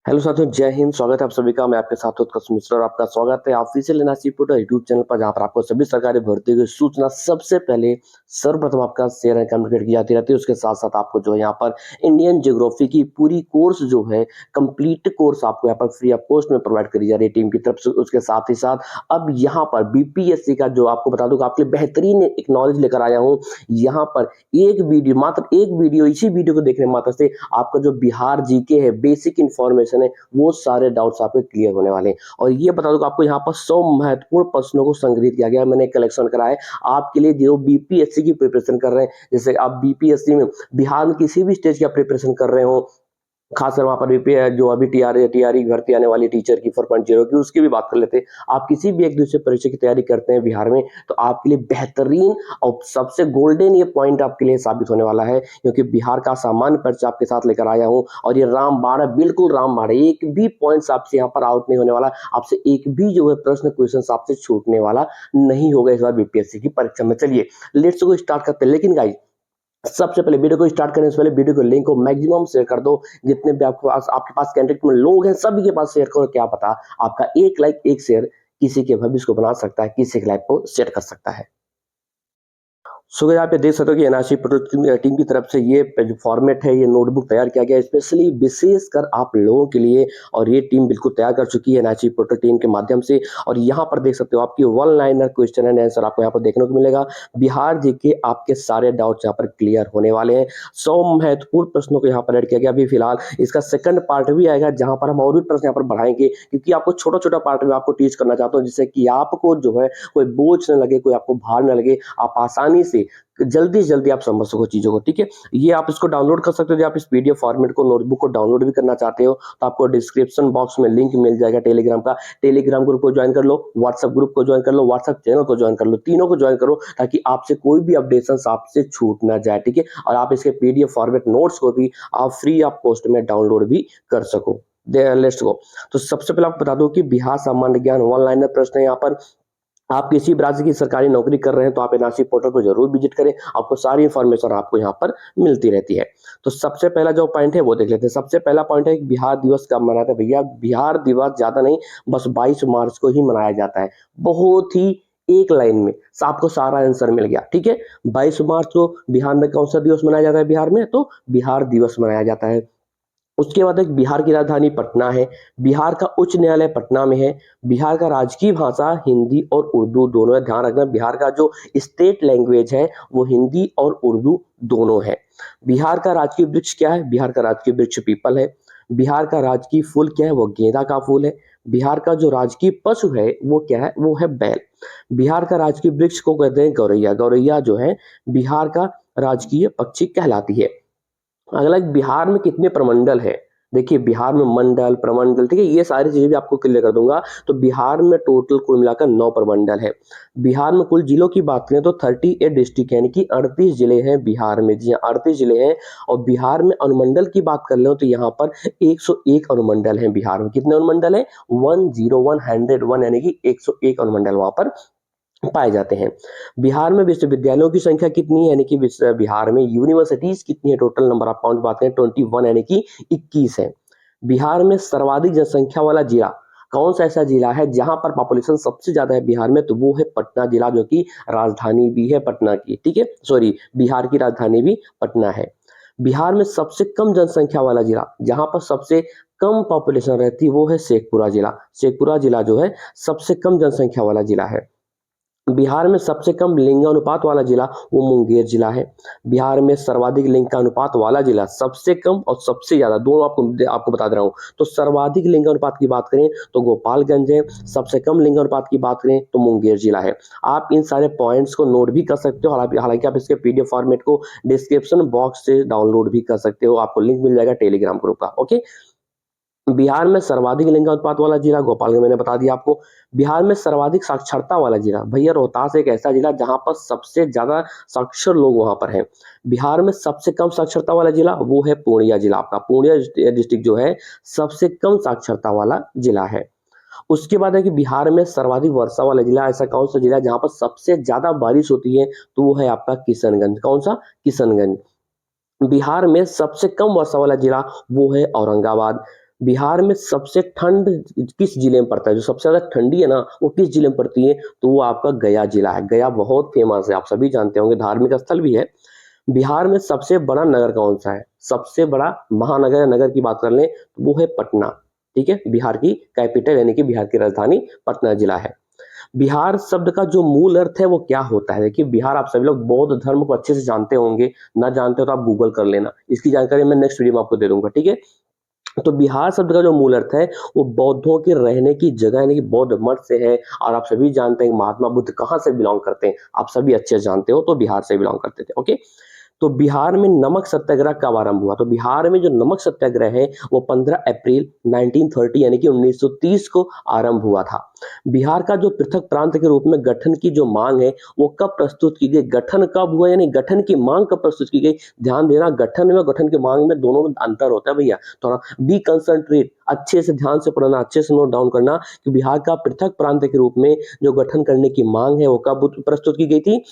Hello साथियों, जय हिंद। स्वागत है आप सभी का। मैं आपके साथ उत्कर्ष मिश्र और आपका स्वागत है official NRC portal YouTube channel पर, जहां पर आपको सभी सरकारी भर्ती की सूचना सबसे पहले सर्वप्रथम आपका शेयर एंड कम्युनिकेट की जाती रहती है। उसके साथ साथ आपको जो है यहाँ पर इंडियन ज्योग्राफी की पूरी कोर्स जो है, कंप्लीट कोर्स आपको यहाँ पर फ्री ऑफ कॉस्ट में प्रोवाइड करी जा रही है टीम की तरफ से। उसके साथ ही साथ अब यहाँ पर बीपीएससी का जो आपको बता दूं, आपके लिए बेहतरीन एक नॉलेज लेकर आया हूँ। यहाँ पर एक वीडियो, मात्र एक वीडियो, इसी वीडियो को देखने मात्र से आपका जो बिहार जीके है, बेसिक इंफॉर्मेशन है, वो सारे डाउट्स आपके क्लियर होने वाले हैं। और ये बता दूं कि आपको यहाँ पर 100 महत्वपूर्ण प्रश्नों को संग्रहित किया गया है, मैंने कलेक्शन करा है आपके लिए। जो बीपीएससी की प्रिपरेशन कर रहे हैं, जैसे आप बीपीएससी में बिहार में किसी भी स्टेज का प्रिपरेशन कर रहे हो, खासकर वहां पर भी जो अभी टीआरई भर्ती आने वाली टीचर की 4.0 की, उसकी भी बात कर लेते हैं। आप किसी भी एक दूसरे परीक्षा की तैयारी करते हैं बिहार में, तो आपके लिए बेहतरीन और सबसे गोल्डन ये पॉइंट आपके लिए साबित होने वाला है, क्योंकि बिहार का सामान्य परीक्षा आपके साथ लेकर आया हूं। और ये रामबाण है, बिल्कुल रामबाण है। एक भी पॉइंट आपसे यहाँ पर आउट नहीं होने वाला, आपसे एक भी जो है प्रश्न क्वेश्चन आपसे छूटने वाला नहीं होगा इस बार बीपीएससी की परीक्षा में। चलिए लेट्स गो स्टार्ट करते हैं। लेकिन गाइस, सबसे पहले वीडियो को स्टार्ट करने से पहले वीडियो को लिंक को मैक्सिमम शेयर कर दो। जितने भी आपके पास कैंडिडेट में लोग हैं, सभी के पास शेयर करो। क्या पता आपका एक लाइक, एक शेयर किसी के भविष्य को बना सकता है, किसी के लाइफ को शेयर कर सकता है। सो यहाँ पे देख सकते हो कि एनआरसी पोर्टल टीम की तरफ से ये जो फॉर्मेट है, ये नोटबुक तैयार किया गया है स्पेशली विशेषकर आप लोगों के लिए। और ये टीम बिल्कुल तैयार कर चुकी है एनआरसी पोर्टल टीम के माध्यम से। और यहाँ पर देख सकते हो आपकी one liner question and answer आपको यहाँ पर देखने को मिलेगा। बिहार जीके आपके सारे डाउट्स यहाँ पर क्लियर होने वाले हैं। 100 महत्वपूर्ण प्रश्नों को यहाँ पर ऐड किया गया। अभी फिलहाल इसका सेकंड पार्ट भी आएगा, जहां पर हम और भी प्रश्न यहाँ पर बढ़ाएंगे, क्योंकि आपको छोटा छोटा पार्ट में आपको टीच करना चाहता हूँ, जिससे कि आपको जो है कोई बोझ न लगे, कोई आपको भार न लगे, आप आसानी से जल्दी से जल्दी आप समझ सको चीजों को। ठीक है, ये आप इसको डाउनलोड कर सकते हो। आप इस पीडीएफ फॉर्मेट को, नोटबुक को डाउनलोड भी करना चाहते हो, तो आपको डिस्क्रिप्शन बॉक्स में लिंक मिल जाएगा टेलीग्राम का। टेलीग्राम ग्रुप को ज्वाइन कर लो, व्हाट्सएप ग्रुप को ज्वाइन कर लो, व्हाट्सएप चैनल को ज्वाइन कर लो, तीनों को ज्वाइन करो, ताकि आपसे कोई भी अपडेशन आपसे छूट ना जाए। ठीक है, और आप इसके पीडीएफ फॉर्मेट नोट्स को भी आप फ्री ऑफ कॉस्ट में डाउनलोड भी कर सको। Let's go. तो सबसे पहले आपको बता दो कि बिहार सामान्य ज्ञान वन लाइनर प्रश्न है। यहाँ पर आप किसी भी राज्य की सरकारी नौकरी कर रहे हैं, तो आप एनआरसी पोर्टल को जरूर विजिट करें। आपको सारी इंफॉर्मेशन आपको यहाँ पर मिलती रहती है। तो सबसे पहला जो पॉइंट है वो देख लेते हैं। सबसे पहला पॉइंट है कि बिहार दिवस कब मनाते हैं। भैया, बिहार दिवस ज्यादा नहीं, बस 22 मार्च को ही मनाया जाता है। बहुत ही एक लाइन में आपको सारा आंसर मिल गया। ठीक है, 22 मार्च को बिहार में कौन सा दिवस मनाया जाता है? बिहार में तो बिहार दिवस मनाया जाता है। उसके बाद एक बिहार की राजधानी पटना है। बिहार का उच्च न्यायालय पटना में है। बिहार का राजकीय भाषा हिंदी और उर्दू दोनों है। ध्यान रखना, बिहार का जो स्टेट लैंग्वेज है वो हिंदी और उर्दू दोनों है। बिहार का राजकीय वृक्ष क्या है? बिहार का राजकीय वृक्ष पीपल है। बिहार का राजकीय फूल क्या है? वो गेंदा का फूल है। बिहार का जो राजकीय पशु है वो क्या है? वो है बैल। बिहार का राजकीय वृक्ष को कहते हैं गौरैया। गौरैया जो है बिहार का राजकीय पक्षी कहलाती है। अगला, बिहार में कितने प्रमंडल है? देखिए, बिहार में मंडल, प्रमंडल, ठीक है, ये सारी चीजें भी आपको क्लियर कर दूंगा। तो बिहार में टोटल कुल मिलाकर 9 प्रमंडल है। बिहार में कुल जिलों की बात करें तो 38 डिस्ट्रिक्ट, यानी कि 38 जिले हैं बिहार में। जी हाँ, 38 जिले हैं। और बिहार में अनुमंडल की बात कर ले तो यहाँ पर 101 अनुमंडल है बिहार में। कितने अनुमंडल है? 101, यानी कि 101 अनुमंडल वहां पर पाए जाते हैं। बिहार में विश्वविद्यालयों की संख्या कितनी है? यानी कि बिहार में यूनिवर्सिटीज कितनी है? टोटल नंबर ऑफ पाउंड बात करें 21, यानी कि 21 है। बिहार में सर्वाधिक जनसंख्या वाला जिला कौन सा ऐसा जिला है जहां पर पॉपुलेशन सबसे ज्यादा है बिहार में? तो वो है पटना जिला, जो कि राजधानी भी है पटना की। ठीक है, सॉरी, बिहार की राजधानी भी पटना है। बिहार में सबसे कम जनसंख्या वाला जिला, जहां पर सबसे कम पॉपुलेशन रहती है, वो है शेखपुरा जिला। शेखपुरा जिला जो है सबसे कम जनसंख्या वाला जिला है। बिहार में सबसे कम लिंगानुपात वाला जिला वो मुंगेर जिला है। बिहार में सर्वाधिक लिंगानुपात वाला जिला, सबसे कम और सबसे ज्यादा दोनों आपको आपको बता दे रहा हूं। तो सर्वाधिक लिंगानुपात की बात करें तो गोपालगंज है, सबसे कम लिंगानुपात की बात करें तो मुंगेर जिला है। आप इन सारे पॉइंट्स को नोट भी कर सकते हो। हालांकि आप इसके पीडीएफ फॉर्मेट को डिस्क्रिप्शन बॉक्स से डाउनलोड भी कर सकते हो। आपको लिंक मिल जाएगा टेलीग्राम ग्रुप का। ओके, बिहार में सर्वाधिक लिंगानुपात वाला जिला गोपालगंज, मैंने बता दिया आपको। बिहार में सर्वाधिक साक्षरता वाला जिला, भैया रोहतास एक ऐसा जिला जहां पर सबसे ज्यादा साक्षर लोग वहां पर हैं। बिहार में सबसे कम साक्षरता वाला जिला वो है पूर्णिया जिला। आपका पूर्णिया डिस्ट्रिक्ट जो है सबसे कम साक्षरता वाला जिला है। उसके बाद है कि बिहार में सर्वाधिक वर्षा वाला जिला, ऐसा कौन सा जिला है जहां पर सबसे ज्यादा बारिश होती है? तो वो है आपका किशनगंज। कौन सा? किशनगंज। बिहार में सबसे कम वर्षा वाला जिला वो है औरंगाबाद। बिहार में सबसे ठंड किस जिले में पड़ता है, जो सबसे ज्यादा ठंडी है ना वो किस जिले में पड़ती है, तो वो आपका गया जिला है। गया बहुत फेमस है, आप सभी जानते होंगे, धार्मिक स्थल भी है। बिहार में सबसे बड़ा नगर कौन सा है, सबसे बड़ा महानगर या नगर की बात कर लें तो वो है पटना। ठीक है, बिहार की कैपिटल यानी कि बिहार की राजधानी पटना जिला है। बिहार शब्द का जो मूल अर्थ है वो क्या होता है, देखिए बिहार आप सभी लोग बौद्ध धर्म को अच्छे से जानते होंगे, ना जानते हो तो आप गूगल कर लेना, इसकी जानकारी मैं नेक्स्ट वीडियो में आपको दे दूंगा। ठीक है, तो बिहार शब्द का जो मूल अर्थ है वो बौद्धों के रहने की जगह यानी कि बौद्ध मठ से है। और आप सभी जानते हैं महात्मा बुद्ध कहाँ से बिलोंग करते हैं, आप सभी अच्छे से जानते हो, तो बिहार से बिलोंग करते थे। ओके, तो बिहार में नमक सत्याग्रह कब आरंभ हुआ, तो बिहार में जो नमक सत्याग्रह है वो 15 अप्रैल 1930 यानी कि 1930 को आरंभ हुआ था। बिहार का जो पृथक प्रांत के रूप में गठन की जो मांग है वो कब प्रस्तुत की गई, गठन कब हुआ यानी गठन की मांग कब प्रस्तुत की गई। ध्यान देना, गठन में गठन की मांग में दोनों में अंतर होता है भैया, थोड़ा बी कंसंट्रेट, अच्छे से ध्यान से पढ़ना, अच्छे से नोट डाउन करना कि बिहार का पृथक प्रांत के रूप में जो गठन करने की मांग है वो कब प्रस्तुत की गई थी,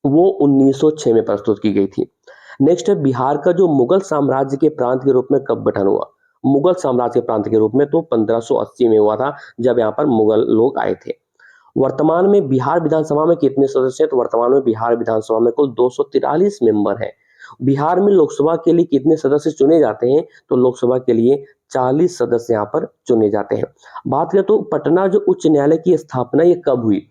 वो 1906 में प्रस्तुत की गई थी। नेक्स्ट है बिहार का जो मुगल साम्राज्य के प्रांत के रूप में कब गठन हुआ, मुगल साम्राज्य के प्रांत के रूप में तो 1580 में हुआ था, जब यहाँ पर मुगल लोग आए थे। वर्तमान में बिहार विधानसभा में कितने सदस्य हैं, तो वर्तमान में बिहार विधानसभा में कुल 243 मेंबर हैं। बिहार में लोकसभा के लिए कितने सदस्य चुने जाते हैं, तो लोकसभा के लिए 40 सदस्य यहाँ पर चुने जाते हैं। बात करें तो पटना जो उच्च न्यायालय की स्थापना ये कब हुई,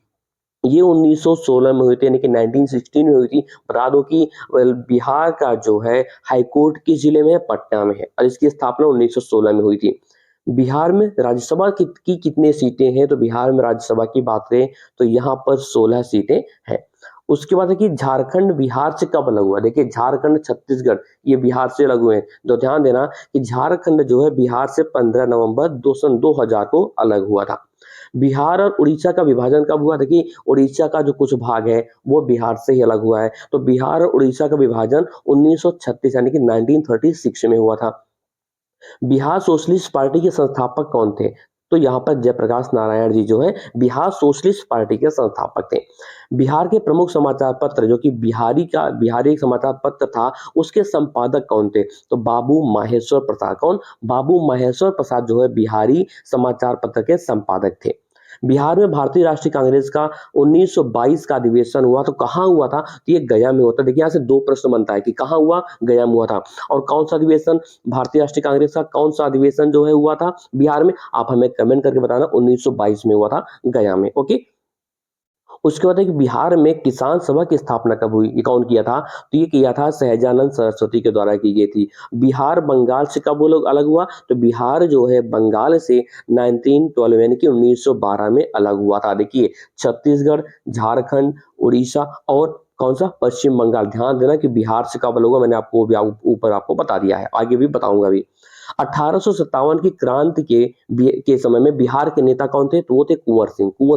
ये 1916 में हुई थी यानी कि 1916 में हुई थी। बता दो कि बिहार का जो है हाईकोर्ट किस जिले में है, पटना में है, और इसकी स्थापना 1916 में हुई थी। बिहार में राज्यसभा की कितनी सीटें हैं, तो बिहार में राज्यसभा की बात करें तो यहाँ पर 16 सीटें हैं। उसके बाद है कि झारखंड बिहार से कब अलग हुआ, देखिए झारखंड छत्तीसगढ़ ये बिहार से अलग हुए हैं, तो ध्यान देना कि झारखंड जो है बिहार से 15 नवंबर 2000 को अलग हुआ था। बिहार और उड़ीसा का विभाजन कब हुआ, देखिए उड़ीसा का जो कुछ भाग है वो बिहार से ही अलग हुआ है, तो बिहार और उड़ीसा का विभाजन 1936 यानी कि 1936 में हुआ था। बिहार सोशलिस्ट पार्टी के संस्थापक कौन थे, तो यहाँ पर जयप्रकाश नारायण जी जो है बिहार सोशलिस्ट पार्टी के संस्थापक थे। बिहार के प्रमुख समाचार पत्र जो कि बिहारी एक समाचार पत्र था, उसके संपादक कौन थे, तो बाबू माहेश्वर प्रसाद। कौन, बाबू माहेश्वर प्रसाद जो है बिहारी समाचार पत्र के संपादक थे। बिहार में भारतीय राष्ट्रीय कांग्रेस का 1922 का अधिवेशन हुआ, तो कहाँ हुआ था, तो ये गया में होता है। देखिए यहाँ से दो प्रश्न बनता है कि कहाँ हुआ, गया में हुआ था। और कौन सा अधिवेशन, भारतीय राष्ट्रीय कांग्रेस का कौन सा अधिवेशन जो है हुआ था बिहार में, आप हमें कमेंट करके बताना। 1922 में हुआ था गया में। ओके, उसके बाद है कि बिहार में किसान सभा की स्थापना कब हुई, ये कौन किया था, तो ये किया था सहजानंद सरस्वती के द्वारा की गई थी। बिहार बंगाल से कब वो लोग अलग हुआ, तो बिहार जो है बंगाल से 1912 यानी कि 1912 में अलग हुआ था। देखिए छत्तीसगढ़, झारखंड, उड़ीसा और कौन सा, पश्चिम बंगाल। ध्यान देना कि बिहार से कब अलग हुआ, मैंने आपको ऊपर आपको बता दिया है, आगे भी बताऊंगा अभी। 1857 की क्रांति के समय में बिहार के नेता कौन थे, तो वो थे कुंवर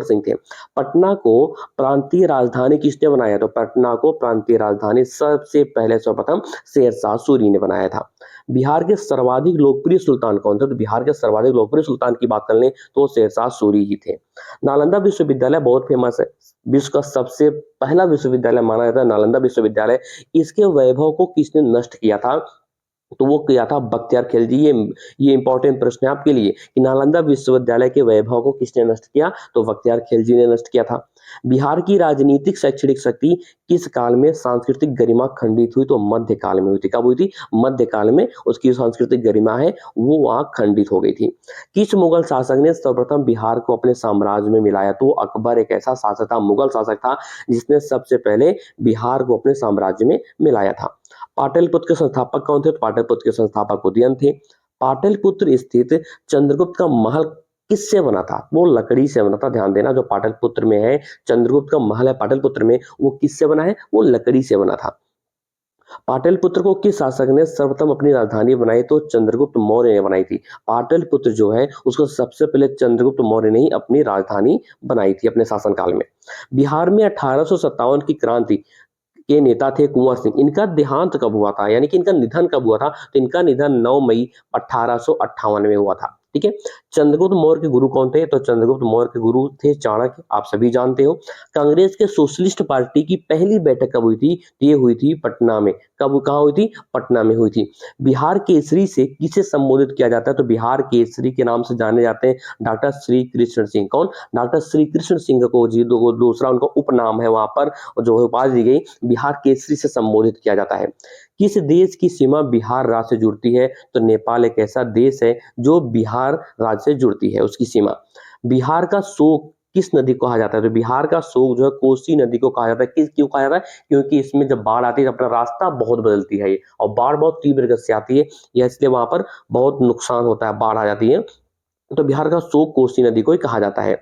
सिंह थे। पटना को प्रांतीय राजधानी किसने बनाया, तो पटना को प्रांतीय राजधानी सबसे पहले सर्वप्रथम शेरशाह सूरी ने बनाया था। बिहार के सर्वाधिक लोकप्रिय सुल्तान कौन थे, तो बिहार के सर्वाधिक लोकप्रिय सुल्तान की बात कर लें तो शेरशाह सूरी ही थे। नालंदा विश्वविद्यालय बहुत फेमस है, विश्व का सबसे पहला विश्वविद्यालय माना जाता है नालंदा विश्वविद्यालय। इसके वैभव को किसने नष्ट किया था, तो वो किया था बख्तियार खिलजी। ये इंपॉर्टेंट प्रश्न है आपके लिए कि नालंदा विश्वविद्यालय के वैभव को किसने नष्ट किया, तो बख्तियार खिलजी ने नष्ट किया था। बिहार की राजनीतिक शैक्षणिक शक्ति किस काल में सांस्कृतिक गरिमा खंडित हुई, तो मध्यकाल में हुई थी। कब हुई थी, मध्यकाल में उसकी सांस्कृतिक गरिमा है वो वहां खंडित हो गई थी। किस मुगल शासक ने सर्वप्रथम बिहार को अपने साम्राज्य में मिलाया, तो अकबर एक ऐसा शासक था, मुगल शासक था जिसने सबसे पहले बिहार को अपने साम्राज्य में मिलाया था। पाटलिपुत्र के संस्थापक कौन थे, तो पाटलिपुत्र के संस्थापक उदयन थे। पाटलिपुत्र स्थित चंद्रगुप्त का महल किससे बना था, वो लकड़ी से बना था। ध्यान देना, जो पाटलिपुत्र में है चंद्रगुप्त का महल है पाटलिपुत्र में, वो किससे बना है, वो लकड़ी से बना था। पाटलिपुत्र को किस शासक ने सर्वप्रथम अपनी राजधानी बनाई, तो चंद्रगुप्त मौर्य ने बनाई थी। पाटलिपुत्र जो है उसको सबसे पहले चंद्रगुप्त मौर्य ने ही अपनी राजधानी बनाई थी अपने शासनकाल में। बिहार में 1857 की क्रांति के नेता थे कुंवर सिंह। इनका देहांत कब हुआ था, यानी कि इनका निधन कब हुआ था, तो इनका निधन 9 मई 1858 में हुआ था। ठीक है। चंद्रगुप्त मौर्य के गुरु कौन थे? तो चंद्रगुप्त मौर्य के गुरु थे चाणक्य, आप सभी जानते हो। कांग्रेस के सोशलिस्ट पार्टी की पहली बैठक कब हुई थी? ये हुई थी पटना में। कब, कहाँ हुई थी? पटना में हुई थी। बिहार केसरी से किसे संबोधित किया जाता है? तो बिहार केसरी के नाम से जाने जाते हैं डॉक्टर श्री कृष्ण सिंह। कौन? डॉक्टर श्री कृष्ण सिंह को जी दूसरा उनका उपनाम है वहां पर, जो उपाधि दी गई, बिहार केसरी से संबोधित किया जाता है। किस देश की सीमा बिहार राज्य से जुड़ती है? तो नेपाल एक ऐसा देश है जो बिहार राज्य से जुड़ती है, उसकी सीमा। बिहार का शोक किस नदी को कहा जाता है? तो बिहार का शोक जो है कोसी नदी को कहा जाता है। किस क्यों कहा जाता है? क्योंकि इसमें जब बाढ़ आती है तो अपना रास्ता बहुत बदलती है ये, और बाढ़ बहुत तीव्र गति से आती है, या इसलिए वहां पर बहुत नुकसान होता है, बाढ़ आ जाती है। तो बिहार का शोक कोसी नदी को ही कहा जाता है।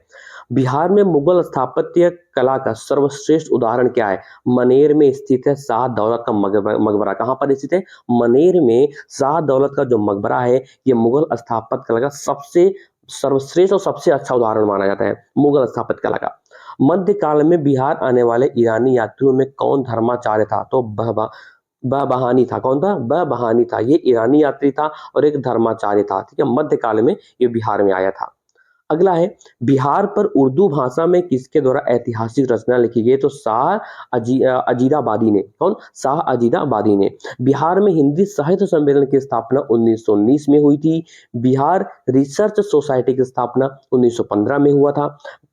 बिहार में मुगल स्थापत्य कला का सर्वश्रेष्ठ उदाहरण क्या है? मनेर में स्थित है शाह दौलत का मकबरा। कहां पर स्थित है? मनेर में शाह दौलत का जो मकबरा है, ये मुगल स्थापत्य कला का सबसे सर्वश्रेष्ठ और सबसे अच्छा उदाहरण माना जाता है, मुगल स्थापत्य कला का। मध्यकाल में बिहार आने वाले ईरानी यात्रियों में कौन धर्माचार्य था? तो बहानी था। कौन था? बहानी था। ये ईरानी यात्री था और एक धर्माचार्य था। ठीक है, मध्यकाल में ये बिहार में आया था। अगला है, बिहार पर उर्दू भाषा में किसके द्वारा ऐतिहासिक रचना लिखी गई? तो अजीराबादी ने। कौन? शाह अजीराबादी ने। बिहार में हिंदी साहित्य सम्मेलन की स्थापना 1919 में हुई थी। बिहार रिसर्च सोसाइटी की स्थापना 1915 में हुआ था।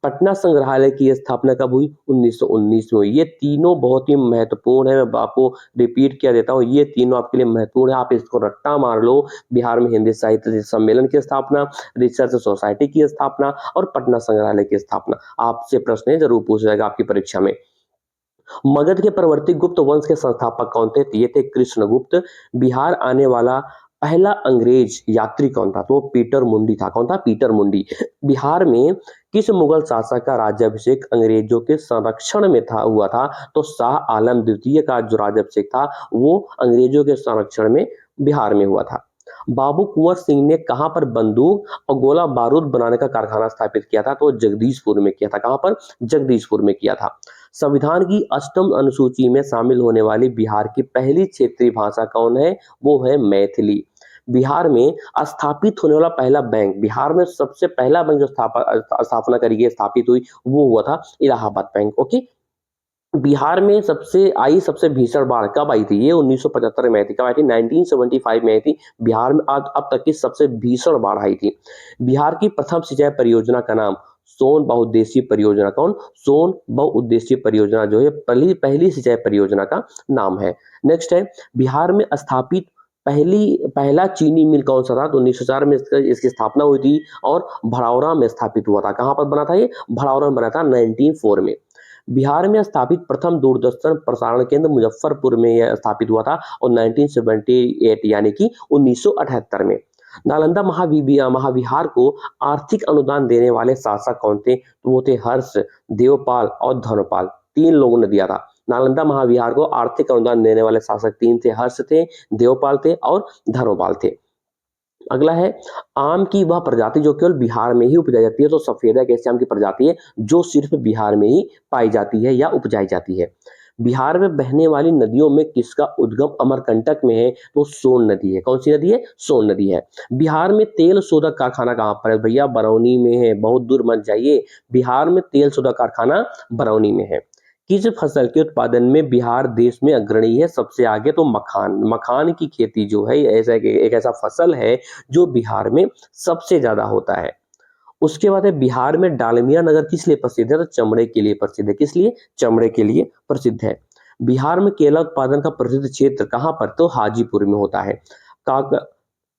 पटना संग्रहालय की स्थापना कब हुई? 1919 में हुई। ये तीनों बहुत ही महत्वपूर्ण है, मैं आपको रिपीट किया देता हूँ, ये तीनों आपके लिए महत्वपूर्ण है, आप इसको रट्टा मार लो। बिहार में हिंदी साहित्य सम्मेलन की स्थापना, रिसर्च सोसाइटी की स्थापना और पटना संग्रहालय की स्थापना। आपसे प्रश्न जरूर पूछा जाएगा आपकी परीक्षा में। मगध के प्रवर्ती गुप्त वंश के संस्थापक कौन थे? ये थे कृष्णगुप्त। बिहार आने वाला पहला अंग्रेज यात्री कौन था? तो पीटर मुंडी था। कौन था? पीटर मुंडी। बिहार में किस मुगल शासक का राज्याभिषेक अंग्रेजों के संरक्षण में हुआ था? तो शाह आलम द्वितीय का जो राज्याभिषेक था वो अंग्रेजों के संरक्षण में बिहार में हुआ था। बाबू कुंवर सिंह ने कहां पर बंदूक और गोला बारूद बनाने का कारखाना स्थापित किया था? तो जगदीशपुर में किया था। कहां पर? जगदीशपुर में किया था। संविधान की अष्टम अनुसूची में शामिल होने वाली बिहार की पहली क्षेत्रीय भाषा कौन है? वो है मैथिली। बिहार में स्थापित होने वाला पहला बैंक, बिहार में सबसे पहला बैंक जो स्थापना करी गई, स्थापित हुई, वो हुआ था इलाहाबाद बैंक। ओके। बिहार में सबसे भीषण बाढ़ कब आई थी? ये 1975 में आई थी। कब आई थी? 1975 में आई थी। बिहार में आज अब तक की सबसे भीषण बाढ़ आई थी। बिहार की प्रथम सिंचाई परियोजना का नाम सोन बहुउद्देशीय परियोजना। कौन? सोन बहुउद्देशीय परियोजना जो है पहली पहली सिंचाई परियोजना का नाम है। नेक्स्ट है, बिहार में स्थापित पहला चीनी मिल कौन सा था? तो 1904 में इसकी स्थापना हुई थी और भड़ौरा में स्थापित हुआ था। कहां पर बना था ये? भड़ौरा में बना था 1904 में। बिहार में स्थापित प्रथम दूरदर्शन प्रसारण केंद्र मुजफ्फरपुर में यह स्थापित हुआ था और 1978 यानी कि 1978 में। नालंदा महाविहार को आर्थिक अनुदान देने वाले शासक कौन थे? तो वो थे हर्ष, देवपाल और धर्मपाल। तीन लोगों ने दिया था। नालंदा महाविहार को आर्थिक अनुदान देने वाले शासक तीन थे, हर्ष थे, देवपाल थे और धर्मपाल थे। अगला है, आम की वह प्रजाति जो केवल बिहार में ही उपजाई जाती है। तो सफेदा एक ऐसी आम की प्रजाति है जो सिर्फ बिहार में ही पाई जाती है या उपजाई जाती है। बिहार में बहने वाली नदियों में किसका उद्गम अमरकंटक में है? तो सोन नदी है। कौन सी नदी है? सोन नदी है। बिहार में तेल शोधक कारखाना कहां पर है? भैया बरौनी में है, बहुत दूर मत जाइए। बिहार में तेल शोधक कारखाना बरौनी में है। किस फसल के उत्पादन में बिहार देश में अग्रणी है, सबसे आगे? तो मखान। मखान की खेती जो है एक ऐसा फसल है जो बिहार में सबसे ज्यादा होता है। उसके बाद है, बिहार में डालमिया नगर किस लिए प्रसिद्ध है? तो चमड़े के लिए प्रसिद्ध है। किस लिए? चमड़े के लिए प्रसिद्ध है। बिहार में केला उत्पादन का प्रसिद्ध क्षेत्र कहां पर? तो हाजीपुर में होता है। काक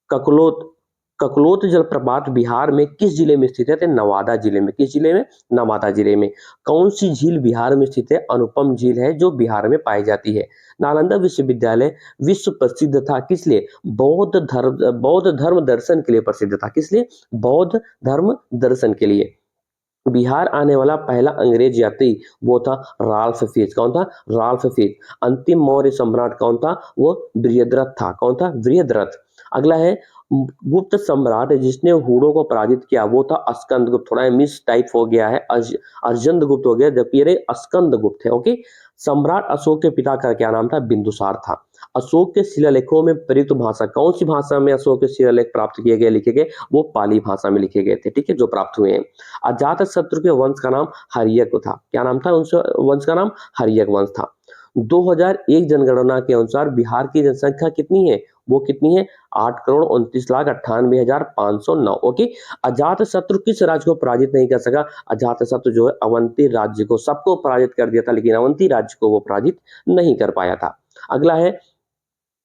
ककलोत ककलोत जलप्रपात बिहार में किस जिले में स्थित है? तो नवादा जिले में। किस जिले में? नवादा जिले में। कौन सी झील बिहार में स्थित है? अनुपम झील है जो बिहार में पाई जाती है। नालंदा विश्वविद्यालय विश्व प्रसिद्ध था किस लिए? बौद्ध धर्म दर्शन के लिए प्रसिद्ध था। किस लिए? बौद्ध धर्म दर्शन के लिए। बिहार आने वाला पहला अंग्रेज यात्री वो था राल्फ फिच। कौन था? Ralph Fitch. अंतिम मौर्य सम्राट कौन था? वो बृहद्रथ था। कौन था? बृहद्रथ। अगला है, गुप्त सम्राट जिसने हुड़ों को पराजित किया वो था अस्कंद गुप्त। थोड़ा मिस टाइप हो गया है, अर्जन गुप्त हो गया, जबकि ये अस्कंद गुप्त है। ओके। सम्राट अशोक के पिता का क्या नाम था? बिंदुसार था। अशोक के शिलालेखों में प्रयुक्त भाषा, कौन सी भाषा में अशोक के शिलालेख प्राप्त किए गए, लिखे गए? वो पाली भाषा में लिखे गए थे, ठीक है, जो प्राप्त हुए हैं। अजातशत्रु के वंश का नाम हर्यक था। क्या नाम था उनसे वंश का नाम? हर्यक वंश था। 2001 जनगणना के अनुसार बिहार की जनसंख्या कितनी है? वो कितनी है? 8,29,98,509। ओके। अजातशत्रु किस राज्य को पराजित नहीं कर सका? अजातशत्रु जो है अवंती राज्य को, सबको पराजित कर दिया था, लेकिन अवंती राज्य को वो पराजित नहीं कर पाया था। अगला है,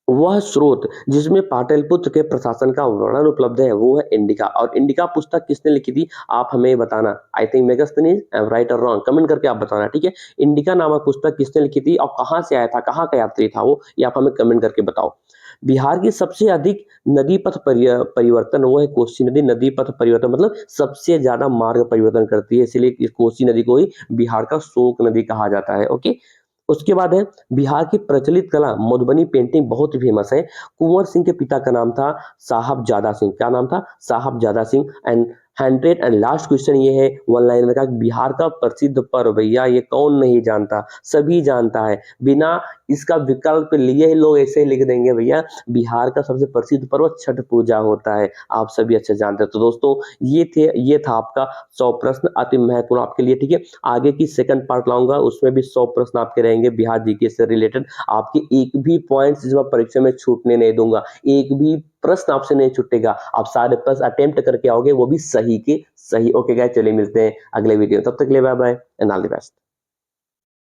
वह स्रोत जिसमें पाटलिपुत्र के प्रशासन का वर्णन उपलब्ध है, वो है इंडिका। और इंडिका पुस्तक किसने लिखी थी? आप हमें बताना। आई थिंक मेगास्थनीज, राइट और रॉन्ग, कमेंट करके आप बताना, ठीक है। इंडिका नामक पुस्तक किसने लिखी थी और कहाँ से आया था, कहाँ का यात्री था वो, ये आप हमें कमेंट करके बताओ। बिहार की सबसे अधिक नदी पथ परिवर्तन, वो है कोसी नदी। नदी पथ परिवर्तन मतलब सबसे ज्यादा मार्ग परिवर्तन करती है, इसलिए इस कोसी नदी को ही बिहार का शोक नदी कहा जाता है। ओके। उसके बाद है, बिहार की प्रचलित कला मधुबनी पेंटिंग बहुत ही फेमस है। कुंवर सिंह के पिता का नाम था साहबजादा सिंह। क्या नाम था? Sahabzada Singh. And 100 and last question ये है, वन लाइन का, बिहार का प्रसिद्ध पर्व, भैया ये कौन नहीं जानता, सभी जानता है, बिना इसका विकल्प लिए ही लोग ऐसे ही लिख देंगे भैया, बिहार का सबसे प्रसिद्ध पर्व छठ पूजा होता है, आप सभी अच्छे जानते हैं। तो दोस्तों ये था आपका 100 प्रश्न, अति महत्वपूर्ण आपके लिए, ठीक है। आगे की सेकंड पार्ट लाऊंगा, उसमें भी 100 प्रश्न आपके रहेंगे बिहार जीके से रिलेटेड। आपके एक भी पॉइंट्स इस बार परीक्षा में छूटने नहीं दूंगा, एक भी प्रश्न आपसे नहीं छूटेगा, आप सारे प्रश्न अटेम्प्ट करके आओगे, वो भी सही के सही। ओके गाइस, चलिए मिलते हैं अगले वीडियो, तब तक के लिए bye bye and all the best.